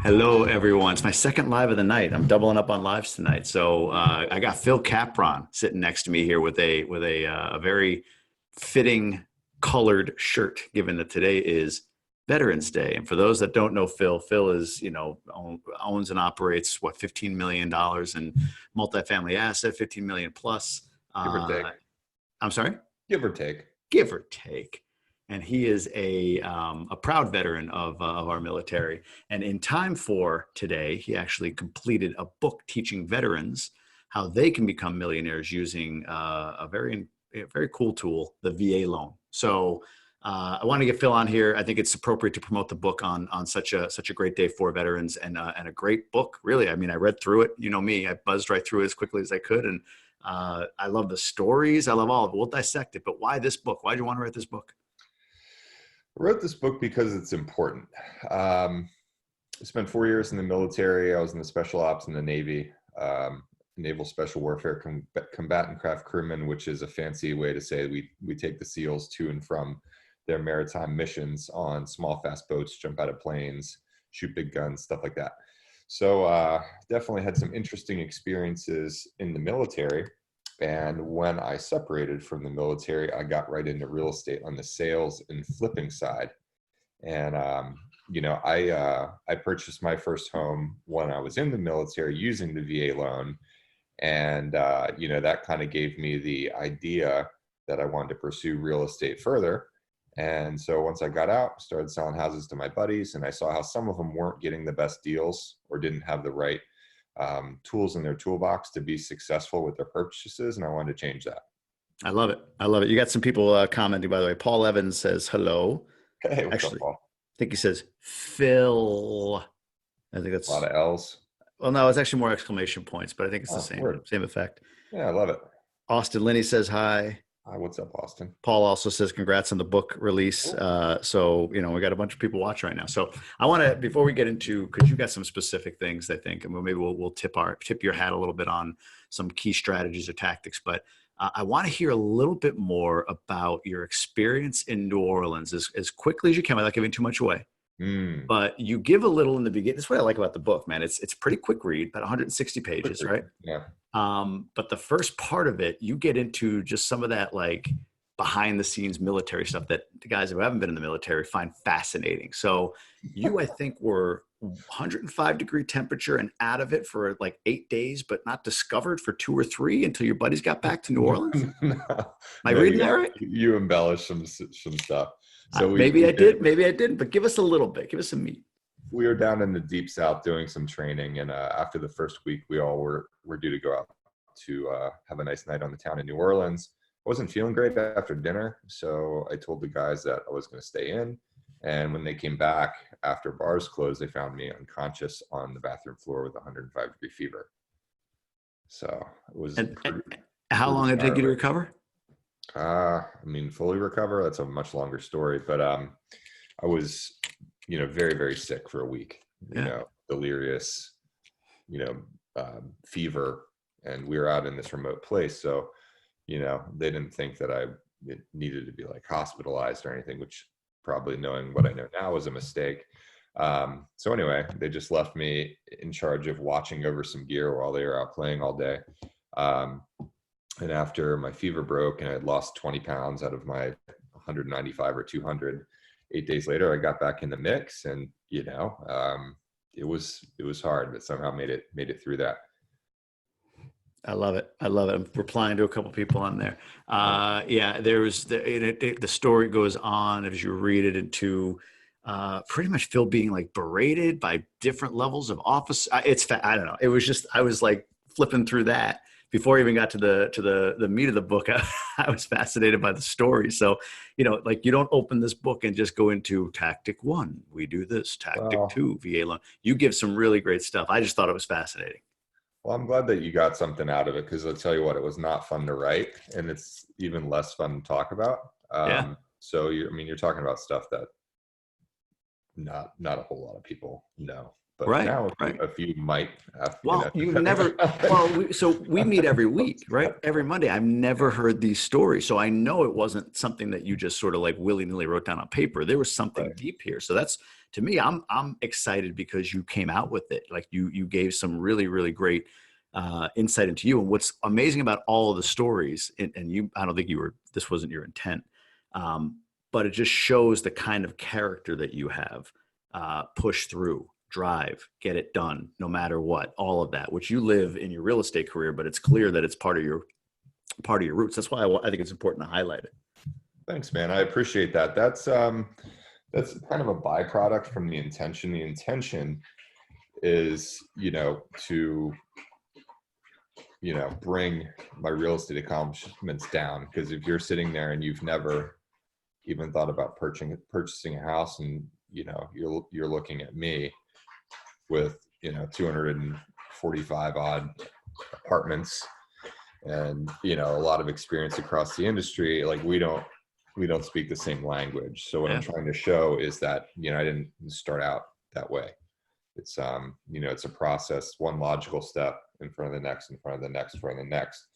Hello, everyone. It's my second live of the night. I'm doubling up on lives tonight. So I got Phil Capron sitting next to me here with a very fitting colored shirt, given that today is Veterans Day. And for those that don't know Phil, Phil is owns and operates what $15 million in multifamily asset, 15 million plus. Give or take. I'm sorry, Give or take. give or take. And he is a proud veteran of our military. And in time for today, he actually completed a book teaching veterans how they can become millionaires using a very cool tool, the VA loan. So I want to get Phil on here. I think it's appropriate to promote the book on such a great day for veterans and a great book. Really, I mean, I read through it. You know me, I buzzed right through it as quickly as I could, and I love the stories. I love all of it. We'll dissect it. But why this book? Why do you want to write this book? I wrote this book because it's important. I spent 4 years in the military. I was in the special ops in the Navy, Naval Special Warfare Combatant Craft Crewman, which is a fancy way to say we take the SEALs to and from their maritime missions on small, fast boats, jump out of planes, shoot big guns, stuff like that. So definitely had some interesting experiences in the military. And when I separated from the military, I got right into real estate on the sales and flipping side. And, I purchased my first home when I was in the military using the VA loan. And, that kind of gave me the idea that I wanted to pursue real estate further. And so once I got out, started selling houses to my buddies, and I saw how some of them weren't getting the best deals or didn't have the right tools in their toolbox to be successful with their purchases, and I wanted to change that. I love it. I love it. You got some people commenting, by the way. Paul Evans says hello. Hey, what's up, Actually, Paul? I think he says Phil. I think that's A lot of L's. well, no, it's actually more exclamation points, but I think it's the Oh, same word. same effect. Yeah, I love it. Austin Linney says hi. Hi, what's up, Austin? Paul also says congrats on the book release. So we got a bunch of people watching right now. So I want to, before we get into, because you got some specific things, I think, and maybe we'll tip your hat a little bit on some key strategies or tactics. But I want to hear a little bit more about your experience in New Orleans as quickly as you can, without giving too much away. But you give a little in the beginning. That's what I like about the book, man. It's pretty quick read, about 160 pages, right? Yeah. But the first part of it, you get into just some of that like behind the scenes military stuff that the guys who haven't been in the military find fascinating. So you, I think, were 105-degree temperature and out of it for like 8 days, but not discovered for 2 or 3 until your buddies got back to New Orleans. No, Am I reading that right? You embellish some stuff. So maybe I did, maybe I didn't, but give us a little bit. Give us some meat. We were down in the deep south doing some training, and after the first week, we all were due to go out to have a nice night on the town in New Orleans. I wasn't feeling great after dinner, so I told the guys that I was going to stay in. And when they came back after bars closed, they found me unconscious on the bathroom floor with 105-degree fever. So it was. How long did it take you to recover? Fully recover, that's a much longer story, but I was, very, very sick for a week, delirious, fever, and we were out in this remote place. So, they didn't think that it needed to be like hospitalized or anything, which probably, knowing what I know now, was a mistake. So anyway, they just left me in charge of watching over some gear while they were out playing all day. And after my fever broke and I had lost 20 pounds out of my 195 or 200, 8 days later, I got back in the mix, and, it was hard, but somehow made it through that. I love it. I love it. I'm replying to a couple people on there. The story goes on as you read it into pretty much Phil being like berated by different levels of office. I don't know. It was just, I was like flipping through that before I even got to the meat of the book. I was fascinated by the story. So, like, you don't open this book and just go into tactic 1. We do this, tactic 2, VA loan. You give some really great stuff. I just thought it was fascinating. Well, I'm glad that you got something out of it, because I'll tell you what, it was not fun to write, and it's even less fun to talk about. So you're talking about stuff that not a whole lot of people know. but Right, now right. a few might have, Well, you've never, so we meet every week, right? Every Monday. I've never heard these stories. So I know it wasn't something that you just sort of like willy-nilly wrote down on paper. There was something Right. deep here. So that's, to me, I'm excited because you came out with it. Like you gave some really, really great insight into you. And what's amazing about all of the stories, and you, I don't think this wasn't your intent, but it just shows the kind of character that you have, push through, drive, get it done, no matter what, all of that, which you live in your real estate career, but it's clear that it's part of your roots. That's why I think it's important to highlight it. Thanks, man. I appreciate that. That's kind of a byproduct from the intention. The intention is, to, bring my real estate accomplishments down. Because if you're sitting there and you've never even thought about purchasing a house, and you're looking at me with 245 odd apartments and a lot of experience across the industry, like we don't speak the same language. So what I'm trying to show is that I didn't start out that way. It's it's a process, one logical step in front of the next, in front of the next, in front of the next.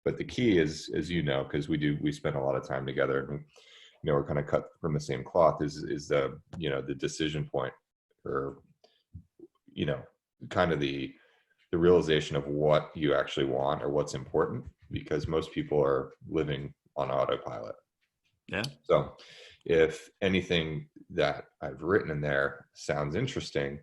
But the key is, as because we spend a lot of time together, and we're kind of cut from the same cloth, is the the decision point, or kind of the realization of what you actually want or what's important, because most people are living on autopilot. Yeah. So if anything that I've written in there sounds interesting,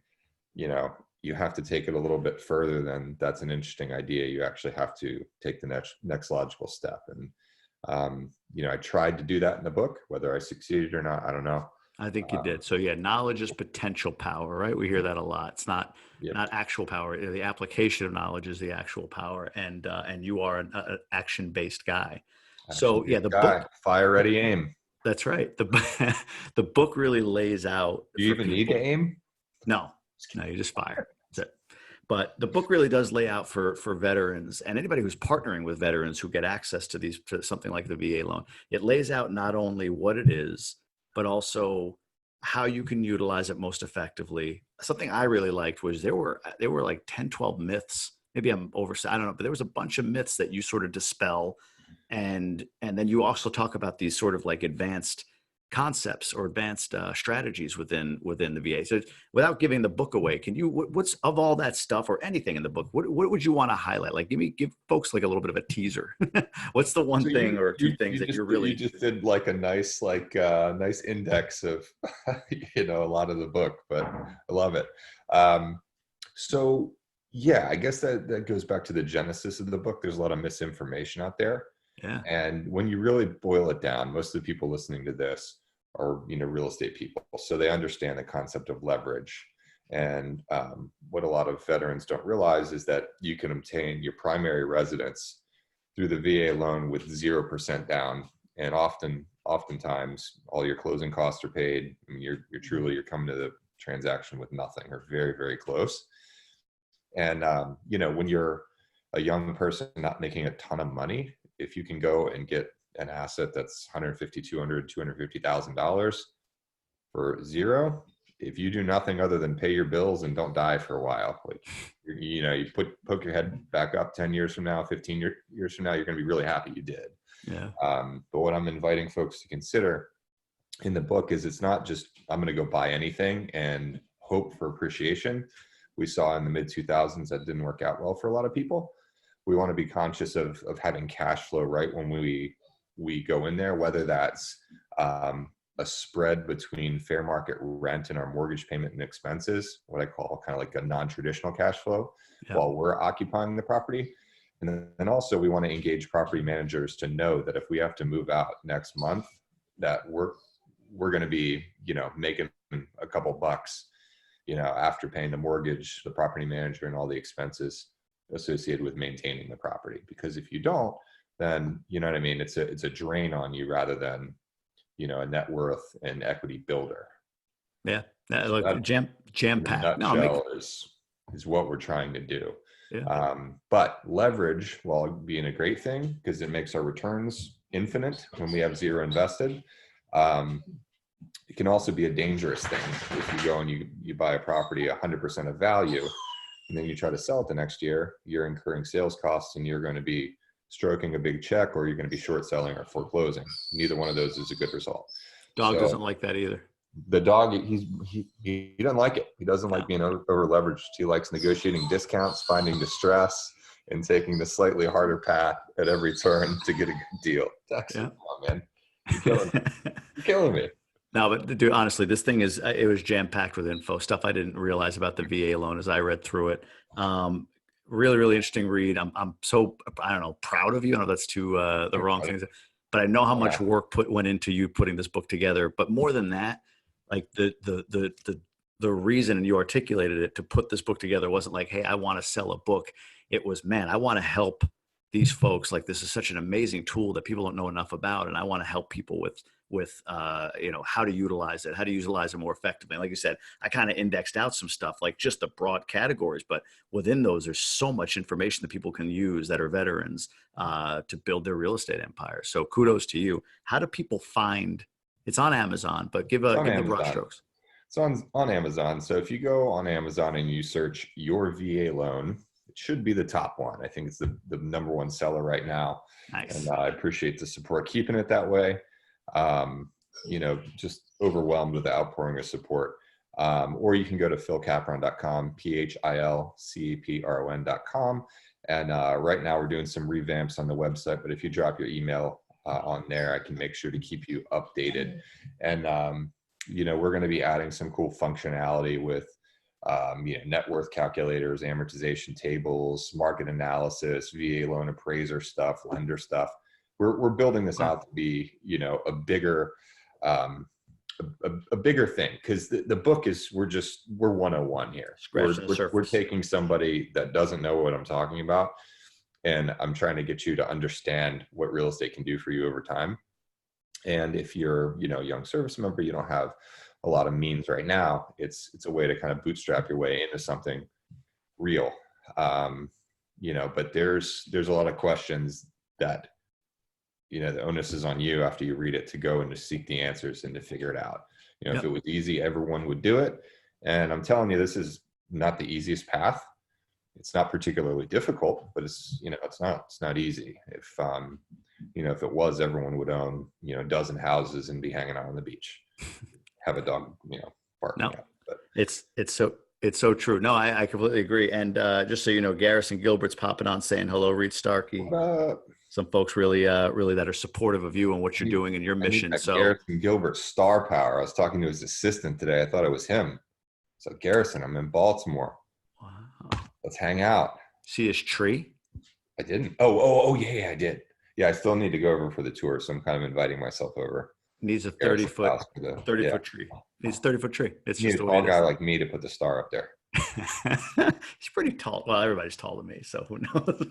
you have to take it a little bit further than that's an interesting idea. You actually have to take the next logical step. And, I tried to do that in the book. Whether I succeeded or not, I don't know. I think you did. So yeah, knowledge is potential power, right? We hear that a lot. It's not actual power. The application of knowledge is the actual power, and you are an action-based guy. So yeah, the book. Fire, ready, aim. That's right. The book really lays out. Do you even need to aim? No, you just fire. That's it. But the book really does lay out for veterans and anybody who's partnering with veterans who get access to something like the VA loan. It lays out not only what it is, but also how you can utilize it most effectively. Something I really liked was there were like 10, 12 myths. Maybe I'm I don't know, but there was a bunch of myths that you sort of dispel. And then you also talk about these sort of like advanced concepts or advanced strategies within the VA. So without giving the book away, can you, what's of all that stuff or anything in the book, what would you want to highlight? Like give folks like a little bit of a teaser. What's the one thing or two things that you're really, you just did like a nice, nice index of, a lot of the book, but I love it. So yeah, I guess that goes back to the genesis of the book. There's a lot of misinformation out there. Yeah. And when you really boil it down, most of the people listening to this are, real estate people. So they understand the concept of leverage. And what a lot of veterans don't realize is that you can obtain your primary residence through the VA loan with 0% down. And oftentimes all your closing costs are paid. I mean, you're coming to the transaction with nothing or very, very close. And, when you're a young person not making a ton of money, if you can go and get an asset that's $150,000, $200,000, $250,000 for zero, if you do nothing other than pay your bills and don't die for a while, like, you poke your head back up 10 years from now, 15 years from now, you're going to be really happy you did. Yeah. But what I'm inviting folks to consider in the book is it's not just, I'm going to go buy anything and hope for appreciation. We saw in the mid 2000s that didn't work out well for a lot of people. We want to be conscious of having cash flow right when we go in there, whether that's a spread between fair market rent and our mortgage payment and expenses, what I call kind of like a non-traditional cash flow, while we're occupying the property. And then also we want to engage property managers to know that if we have to move out next month, that we're going to be, making a couple bucks, after paying the mortgage, the property manager, and all the expenses associated with maintaining the property. Because if you don't, then what I mean, it's a drain on you rather than a net worth and equity builder. Yeah, look, jam packed. Is what we're trying to do. Yeah. But leverage, while being a great thing because it makes our returns infinite when we have zero invested, It can also be a dangerous thing if you go and you buy a property 100% of value, and then you try to sell it the next year. You're incurring sales costs, and you're going to be stroking a big check, or you're going to be short selling or foreclosing. Neither one of those is a good result. Dog So doesn't like that either. the dog, he doesn't like it. He doesn't like being over leveraged. He likes negotiating discounts, finding distress, and taking the slightly harder path at every turn to get a good deal. Jackson, come on, man, you're killing me. You're killing me. No, but dude, honestly, this thing it was jam packed with info, stuff I didn't realize about the VA loan as I read through it. Really, really interesting read. I'm so, I don't know, proud of you. I know that's too, the wrong thing, but I know how much work went into you putting this book together. But more than that, like the reason, and you articulated it, to put this book together wasn't like, hey, I want to sell a book. It was, man, I want to help these folks. Like, this is such an amazing tool that people don't know enough about, and I want to help people with how to utilize it, how to utilize it more effectively. And like you said, I kind of indexed out some stuff, like just the broad categories, but within those, there's so much information that people can use that are veterans to build their real estate empire. So kudos to you. How do people find? It's on Amazon, but give the broad strokes. It's on Amazon. So if you go on Amazon and you search your VA loan, it should be the top one. I think it's the number one seller right now. Nice. And I appreciate the support, keeping it that way. Just overwhelmed with the outpouring of support. Or you can go to philcapron.com, philcapron.com. And right now we're doing some revamps on the website, but if you drop your email on there, I can make sure to keep you updated. And, we're going to be adding some cool functionality with, net worth calculators, amortization tables, market analysis, VA loan appraiser stuff, lender stuff. We're building this out to be, a bigger thing, because the book is, we're 101 here. We're taking somebody that doesn't know what I'm talking about, and I'm trying to get you to understand what real estate can do for you over time. And if you're, a young service member, you don't have a lot of means right now, it's a way to kind of bootstrap your way into something real. But there's a lot of questions that, the onus is on you after you read it to go and to seek the answers and to figure it out. If it was easy, everyone would do it. And I'm telling you, this is not the easiest path. It's not particularly difficult, but it's not easy. If it was, everyone would own, a dozen houses and be hanging out on the beach, have a dog, barking out. But it's so true. No, I completely agree. And just so you know, Garrison Gilbert's popping on saying hello, Reed Starkey. Some folks really that are supportive of you and what you're doing and your mission. So Garrison Gilbert, star power. I was talking to his assistant today. I thought it was him. So Garrison, I'm in Baltimore. Wow. Let's hang out. See his tree? I didn't. Oh yeah, I did. Yeah, I still need to go over for the tour, so I'm kind of inviting myself over. Needs a 30-foot tree. Needs a 30-foot tree. It's just a tall guy like me to put the star up there. He's pretty tall. Well, everybody's taller than me, so who knows?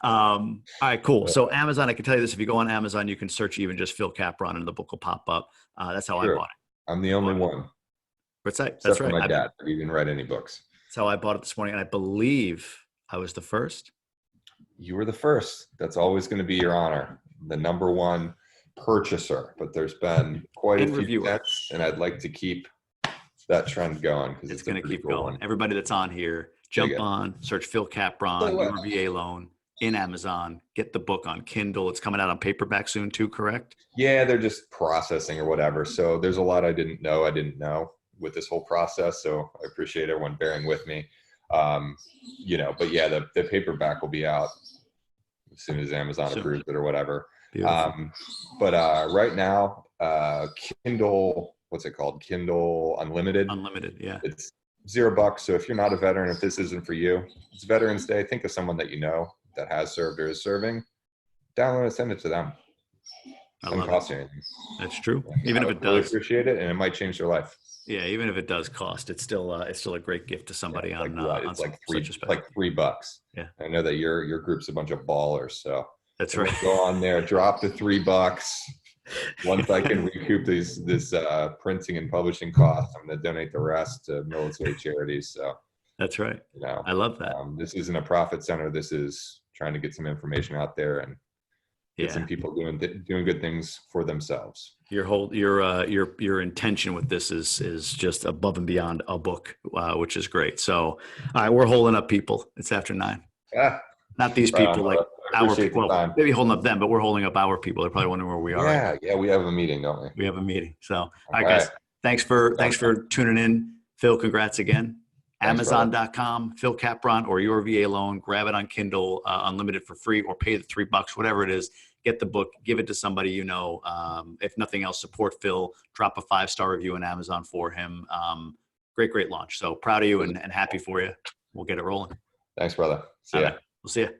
All right, cool. So Amazon, I can tell you this: if you go on Amazon, you can search even just Phil Capron, and the book will pop up. That's how I bought it. I'm the only one. What's that? That's right. My dad. He didn't write any books. That's how I bought it this morning, and I believe I was the first. You were the first. That's always going to be your honor. The number one purchaser, but there's been quite a few sets, and I'd like to keep that trend going, because it's going to keep going. Everybody that's on here, jump on, search Phil Capron, your VA loan in Amazon, get the book on Kindle. It's coming out on paperback soon too, correct? Yeah, they're just processing or whatever. So there's a lot I didn't know with this whole process. So I appreciate everyone bearing with me. But yeah, the paperback will be out as soon as Amazon approves it or whatever. But right now, Kindle, what's it called? Kindle Unlimited. Unlimited, yeah. It's $0. So if you're not a veteran, if this isn't for you, it's Veterans Day. Think of someone that you know that has served or is serving. Download it, send it to them. It doesn't cost you anything. That's true. Even if it does, appreciate it, and it might change their life. Yeah, even if it does cost, it's still a great gift to somebody on like $3. Yeah, I know that your group's a bunch of ballers, so that's right. Go on there, drop the $3. Once I can recoup this printing and publishing costs, I'm going to donate the rest to military charities. So that's right. I love that. This isn't a profit center. This is trying to get some information out there, and get some people doing good things for themselves. Your intention with this is just above and beyond a book, which is great. So, all right, we're holding up people. It's after 9. Ah, Not these right on, people, like I our appreciate the people. Well, time. maybe holding up them, but we're holding up our people. They're probably wondering where we are right now. Yeah, we have a meeting, don't we? We have a meeting. So, all All right, right. guys. Thanks for tuning in. Phil, congrats again. Thanks, brother. Amazon.com, Phil Capron, or your VA loan. Grab it on Kindle Unlimited for free, or pay the $3, whatever it is. Get the book, give it to somebody you know. If nothing else, support Phil. Drop a 5-star review on Amazon for him. Great launch. So proud of you and happy for you. We'll get it rolling. Thanks, brother. See All ya. right, we'll see you.